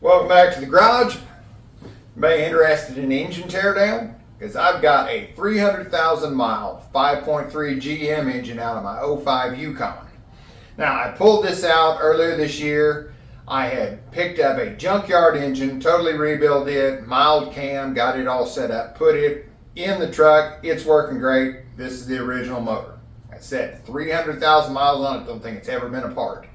Welcome back to the garage. Anybody interested in engine teardown? Because I've got a 300,000 mile 5.3 GM engine out of my 05 Yukon. Now I pulled this out earlier this year. I had picked up a junkyard engine, totally rebuilt it, mild cam, got it all set up, put it in the truck. It's working great. This is the original motor. I said 300,000 miles on it, don't think it's ever been apart.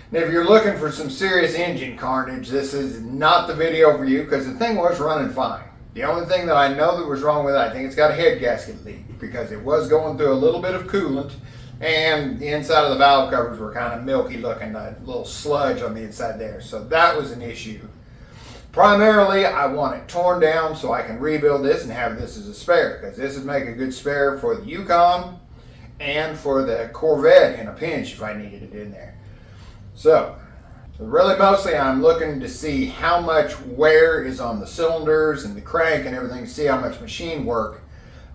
Now, if you're looking for some serious engine carnage, this is not the video for you because the thing was running fine. The only thing that I know that was wrong with it, I think it's got a head gasket leak because it was going through a little bit of coolant and the inside of the valve covers were kind of milky looking, a little sludge on the inside there. So that was an issue. Primarily, I want it torn down so I can rebuild this and have this as a spare because this would make a good spare for the Yukon and for the Corvette in a pinch if I needed it in there. So really mostly I'm looking to see how much wear is on the cylinders and the crank and everything, to see how much machine work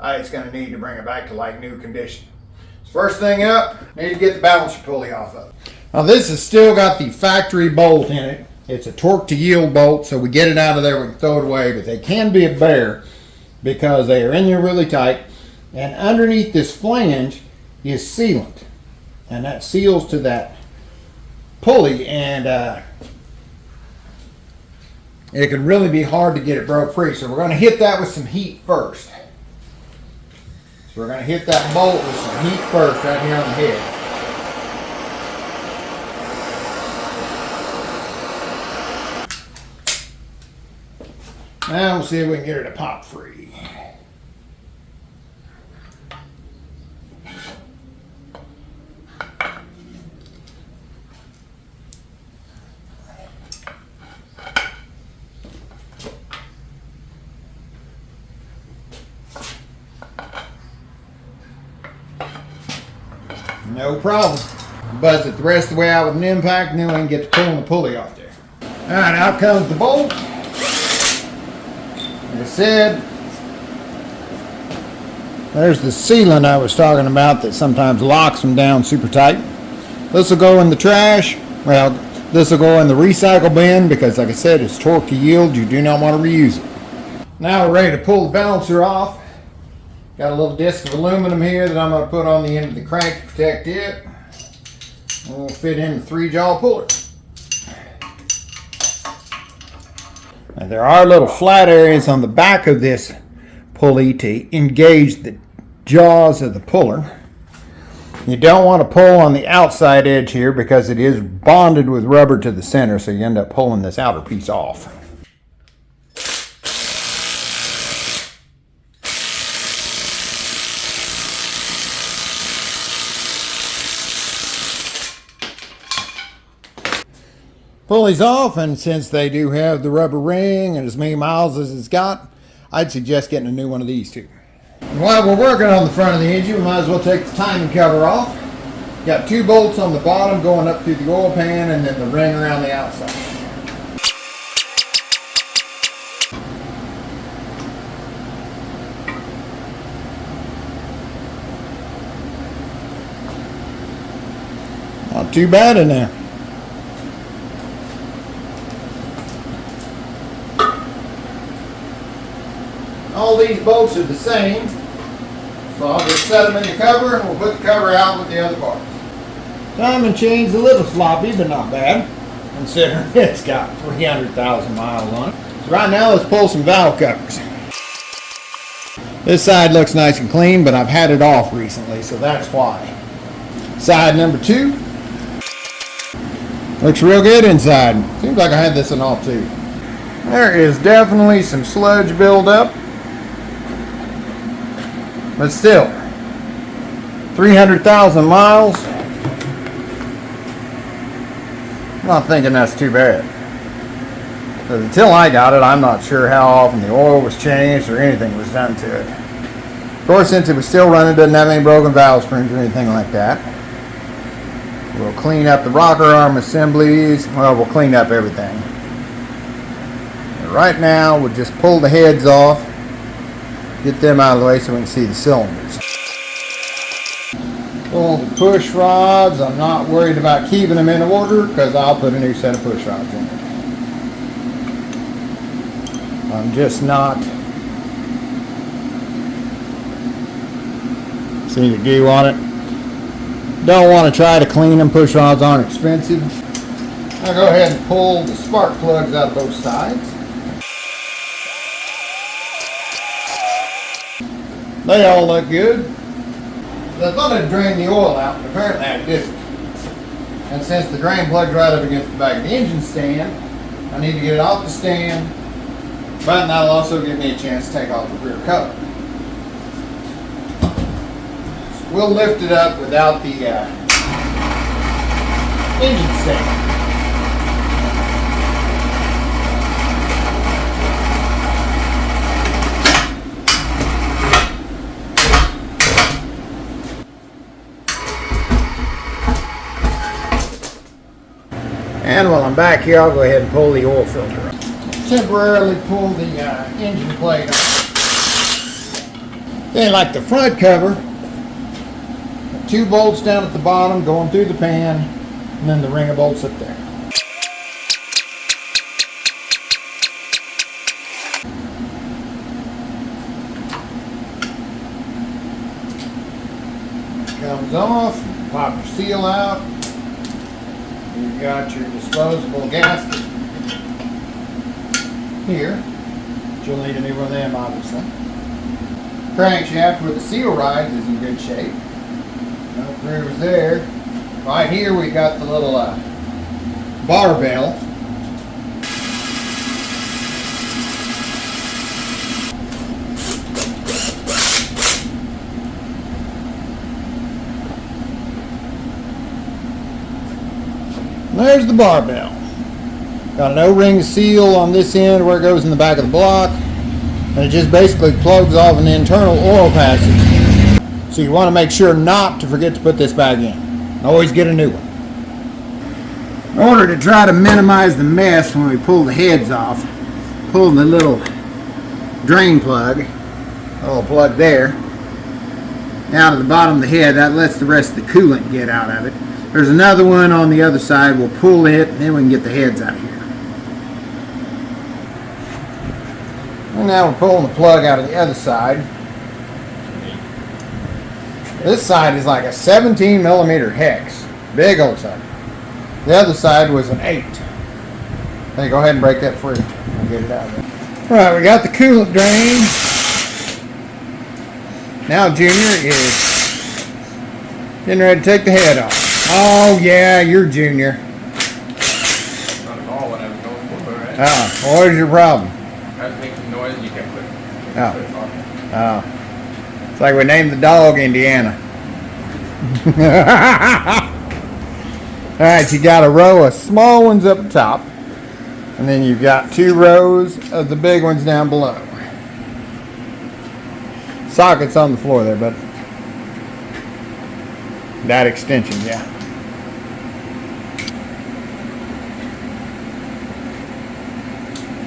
it's going to need to bring it back to like new condition. So first thing up, need to get the balancer pulley off of it. Now this has still got the factory bolt in it. It's a torque to yield bolt, so we get it out of there, we can throw it away, but they can be a bear because they are in there really tight, and underneath this flange is sealant, and that seals to that pulley, and it can really be hard to get it broke free. So we're going to hit that with some heat first. So we're going to hit that bolt with some heat first right here on the head. Now we'll see if we can get her to pop free. No problem. Buzz it the rest of the way out with an impact, and then we can get to pulling the pulley off there. Alright, out comes the bolt. Like I said, there's the sealant I was talking about that sometimes locks them down super tight. This will go in the trash. Well, this will go in the recycle bin because, like I said, it's torque to yield. You do not want to reuse it. Now we're ready to pull the balancer off. Got a little disc of aluminum here that I'm going to put on the end of the crank to protect it. And we'll fit in the 3-jaw puller. Now there are little flat areas on the back of this pulley to engage the jaws of the puller. You don't want to pull on the outside edge here because it is bonded with rubber to the center, so you end up pulling this outer piece off. Pulley's off, and since they do have the rubber ring and as many miles as it's got, I'd suggest getting a new one of these too. And while we're working on the front of the engine, we might as well take the timing cover off. Got 2 bolts on the bottom going up through the oil pan and then the ring around the outside. Not too bad in there. All these bolts are the same, so I'll just set them in the cover and we'll put the cover out with the other parts. Timing chain's a little sloppy, but not bad, considering it's got 300,000 miles on it. So right now, let's pull some valve covers. This side looks nice and clean, but I've had it off recently, so that's why. Side number 2. Looks real good inside. Seems like I had this one off too. There is definitely some sludge buildup. But still, 300,000 miles, I'm not thinking that's too bad. Because until I got it, I'm not sure how often the oil was changed or anything was done to it. Of course, since it was still running, it doesn't have any broken valve springs or anything like that. We'll clean up the rocker arm assemblies. Well, we'll clean up everything. But right now, we'll just pull the heads off. Get them out of the way so we can see the cylinders. Pull the push rods. I'm not worried about keeping them in order because I'll put a new set of push rods in there. I'm just not. See the goo on it. Don't want to try to clean them. Push rods aren't expensive. I'll go ahead and pull the spark plugs out of both sides. They all look good. I thought I'd drain the oil out, but apparently I didn't. And since the drain plug's right up against the back of the engine stand, I need to get it off the stand, but that'll also give me a chance to take off the rear cover. We'll lift it up without the engine stand. And while I'm back here, I'll go ahead and pull the oil filter up. Temporarily pull the engine plate off. Then, like the front cover, 2 bolts down at the bottom going through the pan, and then the ring of bolts up there. Comes off, pop your seal out. You've got your disposable gasket here. You'll need a new one of them, obviously. Crankshaft where the seal rides is in good shape. No grooves there. Right here we got the little barbell. There's the barbell. Got an O-ring seal on this end where it goes in the back of the block, and it just basically plugs off an internal oil passage. So you want to make sure not to forget to put this back in. Always get a new one. In order to try to minimize the mess when we pull the heads off, pull the little drain plug, a little plug there, out of the bottom of the head. That lets the rest of the coolant get out of it. There's another one on the other side. We'll pull it, and then we can get the heads out of here. And now we're pulling the plug out of the other side. This side is like a 17 millimeter hex. Big old sucker. The other side was an 8. Hey, go ahead and break that free. I'll get it out of there. Alright, we got the coolant drained. Now Junior is getting ready to take the head off. Oh yeah, you're Junior. Oh, what is your problem? I was making noise and you kept putting it. Oh. It's like we named the dog Indiana. Alright, you got a row of small ones up top, and then you've got 2 rows of the big ones down below. Sockets on the floor there, but that extension, yeah.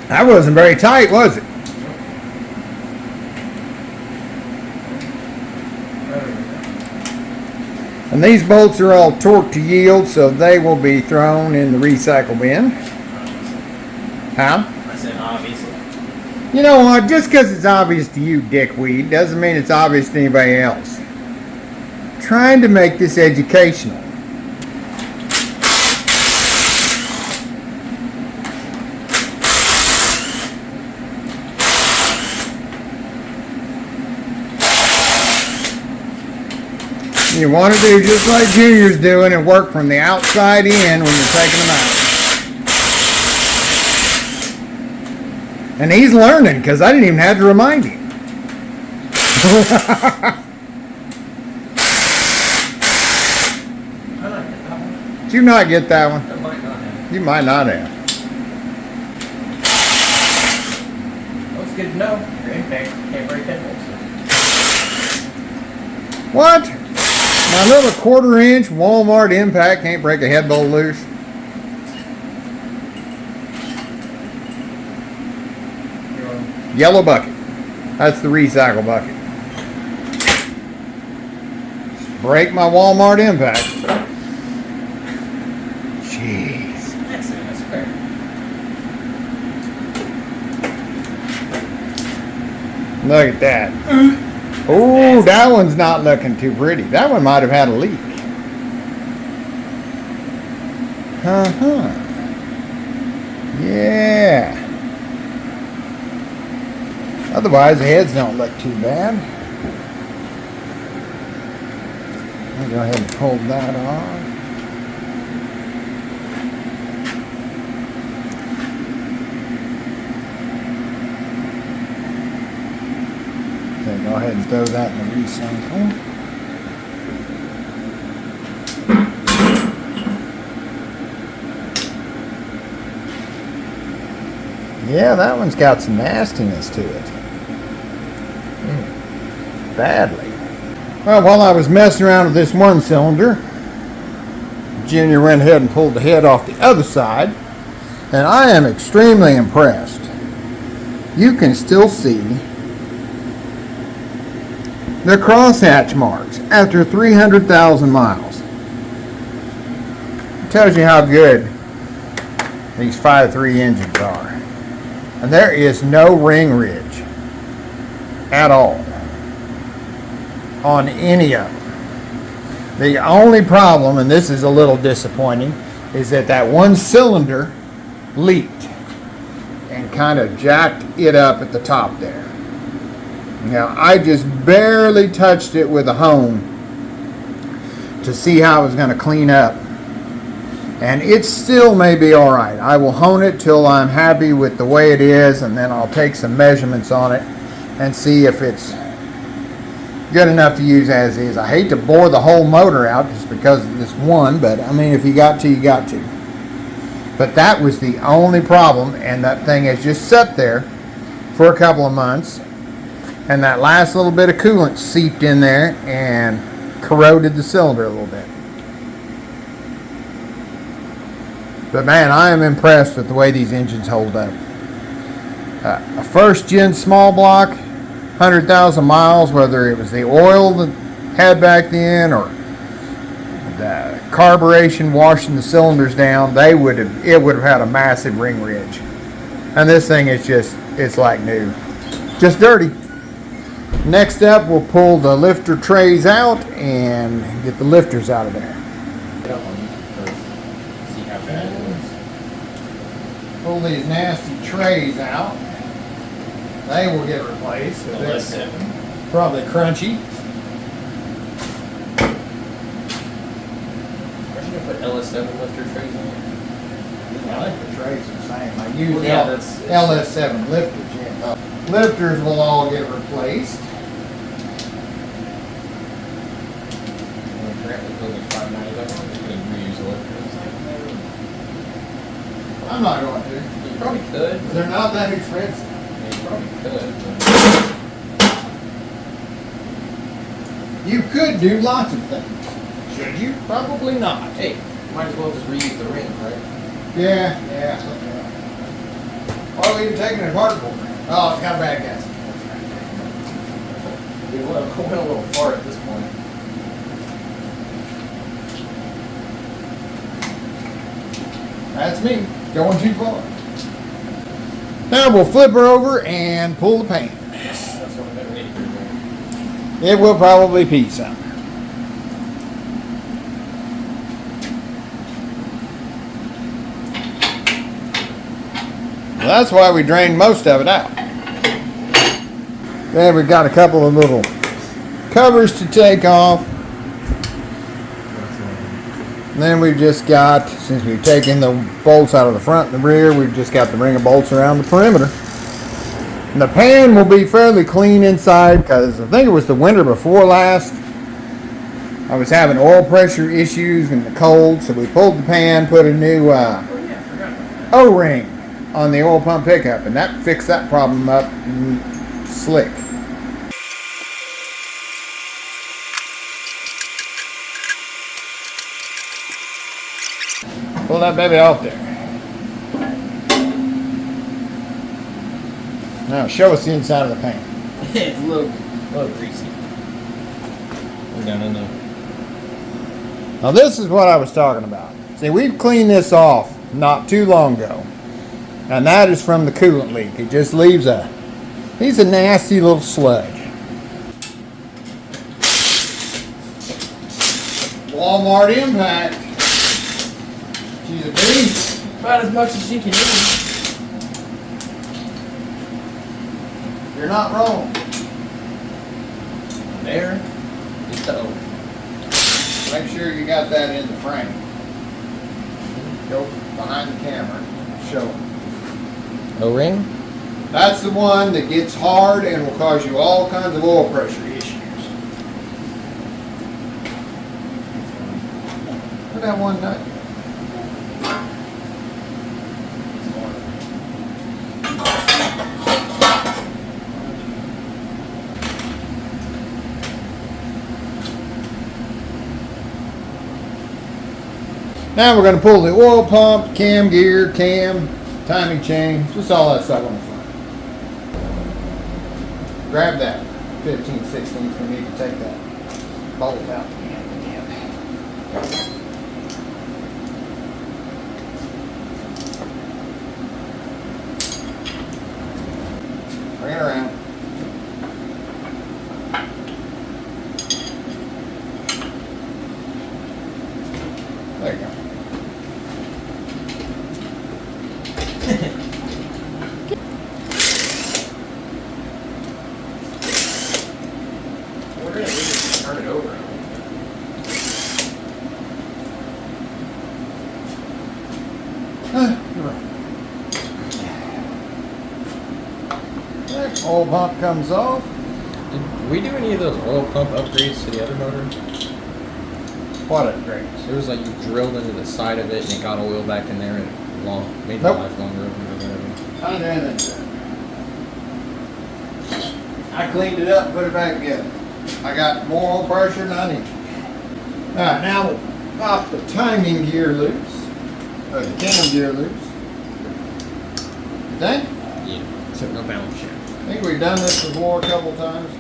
That wasn't very tight, was it? And these bolts are all torqued to yield, so they will be thrown in the recycle bin. Huh? I said obviously. You know what? Just because it's obvious to you, dickweed, doesn't mean it's obvious to anybody else. I'm trying to make this educational. You want to do just like Junior's doing and work from the outside in when you're taking them out. And he's learning because I didn't even have to remind him. Did you not get that one? I might not have. You might not have. Well, it's good to know. Your impact can't break that bolts. What? Now, a little 1/4 inch Walmart impact can't break a head bolt loose. Yellow bucket. That's the recycle bucket. Just break my Walmart impact. Jeez. That's fair. Look at that. Oh, that one's not looking too pretty. That one might have had a leak. Yeah. Otherwise, the heads don't look too bad. I'll go ahead and pull that off. Okay, go ahead and throw that in the recycle. Yeah, that one's got some nastiness to it. Badly. Well, while I was messing around with this one cylinder, Junior went ahead and pulled the head off the other side, and I am extremely impressed. You can still see the crosshatch marks after 300,000 miles. It tells you how good these 5.3 engines are. And there is no ring ridge at all on any of them. The only problem, and this is a little disappointing, is that one cylinder leaked and kind of jacked it up at the top there. Now, I just barely touched it with a hone to see how it was going to clean up. And it still may be alright. I will hone it till I'm happy with the way it is, and then I'll take some measurements on it and see if it's good enough to use as is. I hate to bore the whole motor out just because of this one, but I mean, if you got to, you got to. But that was the only problem, and that thing has just sat there for a couple of months, and that last little bit of coolant seeped in there and corroded the cylinder a little bit. But man, I am impressed with the way these engines hold up. A first gen small block, 100,000 miles, whether it was the oil that had back then or the carburation washing the cylinders down, it would have had a massive ring ridge. And this thing is it's like new. Just dirty. Next up, we'll pull the lifter trays out and get the lifters out of there. Pull these nasty trays out. They will get replaced. LS7. Probably crunchy. Are you gonna put LS7 lifter trays on? I think the trays are the same. I use that's LS7 lifters. Yeah. Lifters will all get replaced. I'm not going to. You probably could. They're not that expensive. Yeah, you probably could. You could do lots of things. Should you? Probably not. Hey, might as well just reuse the ring, right? Yeah. Or even taking it apart for me. Oh, it's got a bad gas. It went a little far at this point. That's me. Going too far. Now we'll flip her over and pull the pan. That's what I'm going to need. It will probably pee some. Well, that's why we drained most of it out. Then we've got a couple of little covers to take off. And then we've just got, since we've taken the bolts out of the front and the rear, we've just got the ring of bolts around the perimeter. And the pan will be fairly clean inside because I think it was the winter before last. I was having oil pressure issues in the cold, so we pulled the pan, put a new O-ring on the oil pump pickup, and that fixed that problem up slick. Pull that baby off there. Now show us the inside of the pan. It's a little greasy. We're down in there. Now this is what I was talking about. See, we've cleaned this off not too long ago. And that is from the coolant leak. It just leaves a He's a nasty little sludge. Walmart Impact. She's a beast. About as much as she can eat. You're not wrong. There is the O. Make sure you got that in the frame. Go behind the camera. Show them. O-ring? That's the one that gets hard and will cause you all kinds of oil pressure issues. Look at that one nut. Now we're going to pull the oil pump, cam gear, cam, timing chain, just all that stuff on the front. Grab that 15/16 we need to take that bolt out the end again. Bring it around. There you go. We're gonna need to turn it over. You're right. That oil pump comes off. Did we do any of those oil pump upgrades to the other motor? What upgrades? It was like you drilled into the side of it and it got oil back in there and made the Nope. life longer or whatever. I done anything. I cleaned it up and put it back together. I got more oil pressure than I need. Alright, now we'll pop the timing gear loose. Or the cam gear loose. You think? Yeah. Except no balance shaft. I think we've done this before a couple times.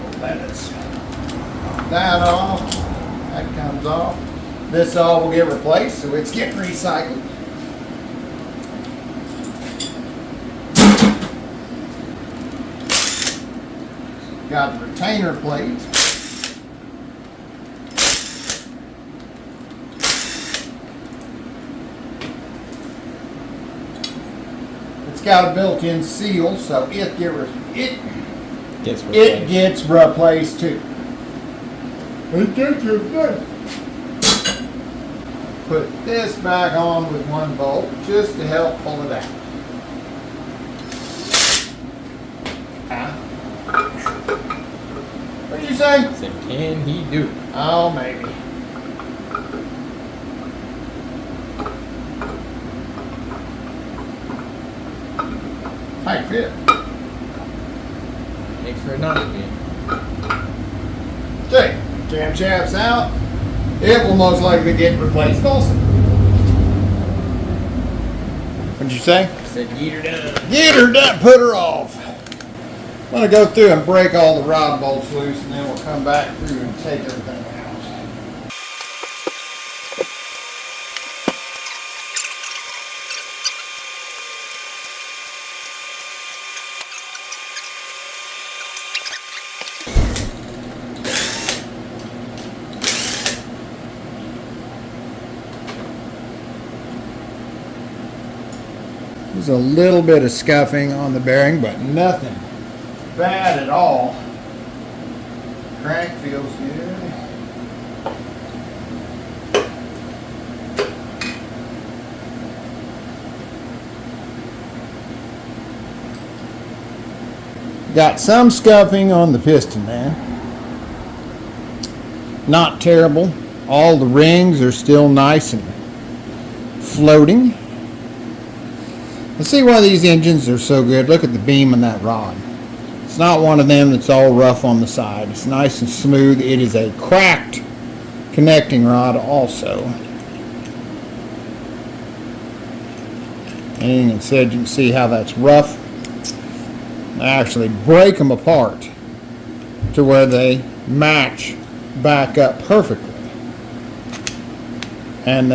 We'll let us. That off. That comes off. This all will get replaced, so it's getting recycled. Got the retainer plates. It's got a built-in seal, so it gets replaced too. It gets replaced. Put this back on with one bolt just to help pull it out. What did you say? Said, can he do it? Oh, maybe. Tight fit. Make for it not to be. Okay, camshaft's out. It will most likely get replaced also. What'd you say? I said, get her done. Get her done, put her off. I'm gonna go through and break all the rod bolts loose and then we'll come back through and take everything out. There's a little bit of scuffing on the bearing, but nothing bad at all. Crank feels good. Got some scuffing on the piston there. Not terrible. All the rings are still nice and floating. Let's see why these engines are so good. Look at the beam on that rod. It's not one of them that's all rough on the side. It's nice and smooth. It is a cracked connecting rod also. And instead you can see how that's rough. I actually break them apart to where they match back up perfectly. And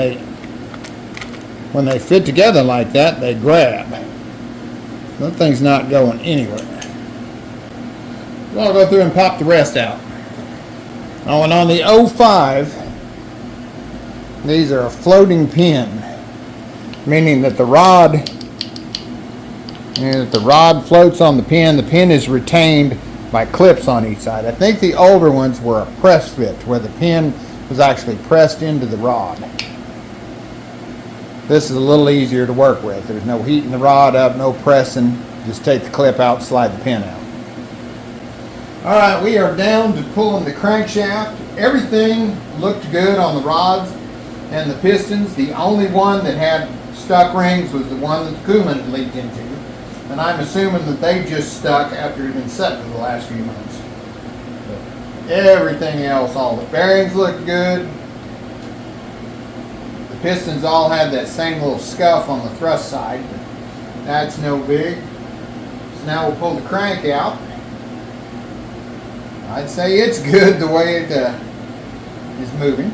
when they fit together like that, they grab. That thing's not going anywhere. So I'll go through and pop the rest out. Oh, and on the 05, these are a floating pin, meaning that the rod floats on the pin. The pin is retained by clips on each side. I think the older ones were a press fit, where the pin was actually pressed into the rod. This is a little easier to work with. There's no heating the rod up, no pressing. Just take the clip out, slide the pin out. All right, we are down to pulling the crankshaft. Everything looked good on the rods and the pistons. The only one that had stuck rings was the one that the coolant leaked into. And I'm assuming that they just stuck after it had been set for the last few months. But everything else, all the bearings looked good. The pistons all had that same little scuff on the thrust side, but that's no big. So now we'll pull the crank out. I'd say it's good the way it is moving.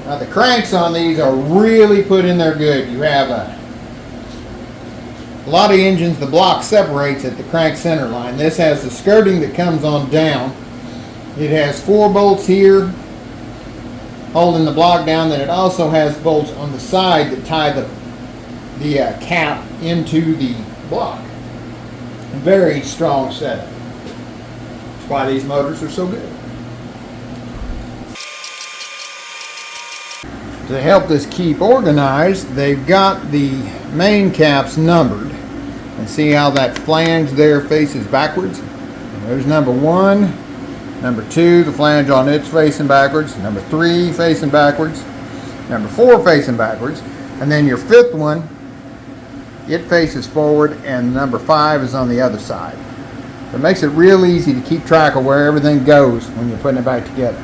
Now the cranks on these are really put in there good. You have a lot of engines, the block separates at the crank center line. This has the skirting that comes on down. It has 4 bolts here holding the block down. Then it also has bolts on the side that tie the cap into the block. A very strong setup. That's why these motors are so good. To help this keep organized, they've got the main caps numbered. And see how that flange there faces backwards? There's number 1. Number 2, the flange on it's facing backwards. Number 3, facing backwards. Number 4, facing backwards. And then your 5th one, it faces forward, and number 5 is on the other side. So it makes it real easy to keep track of where everything goes when you're putting it back together.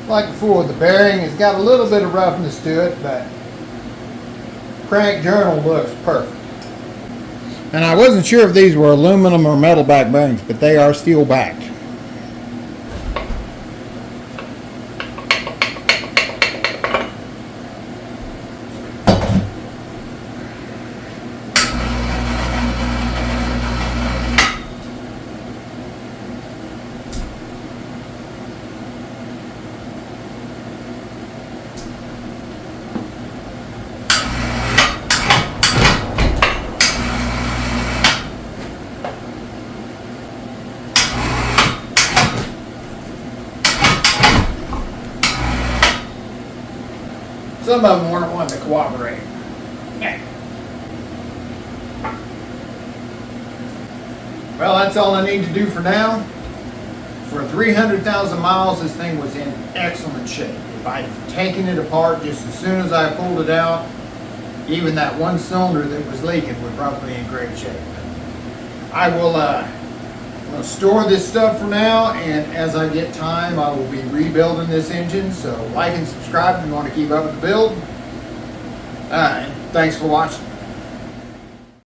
Like before, the bearing has got a little bit of roughness to it, but crank journal looks perfect. And I wasn't sure if these were aluminum or metal back bearings, but they are steel backed. Some of them weren't wanting to cooperate. Well, that's all I need to do for now. For 300,000 miles, this thing was in excellent shape. If I'd taken it apart just as soon as I pulled it out, even that one cylinder that was leaking would probably be in great shape. I will store this stuff for now, and as I get time, I will be rebuilding this engine. So like and subscribe if you want to keep up with the build. And thanks for watching.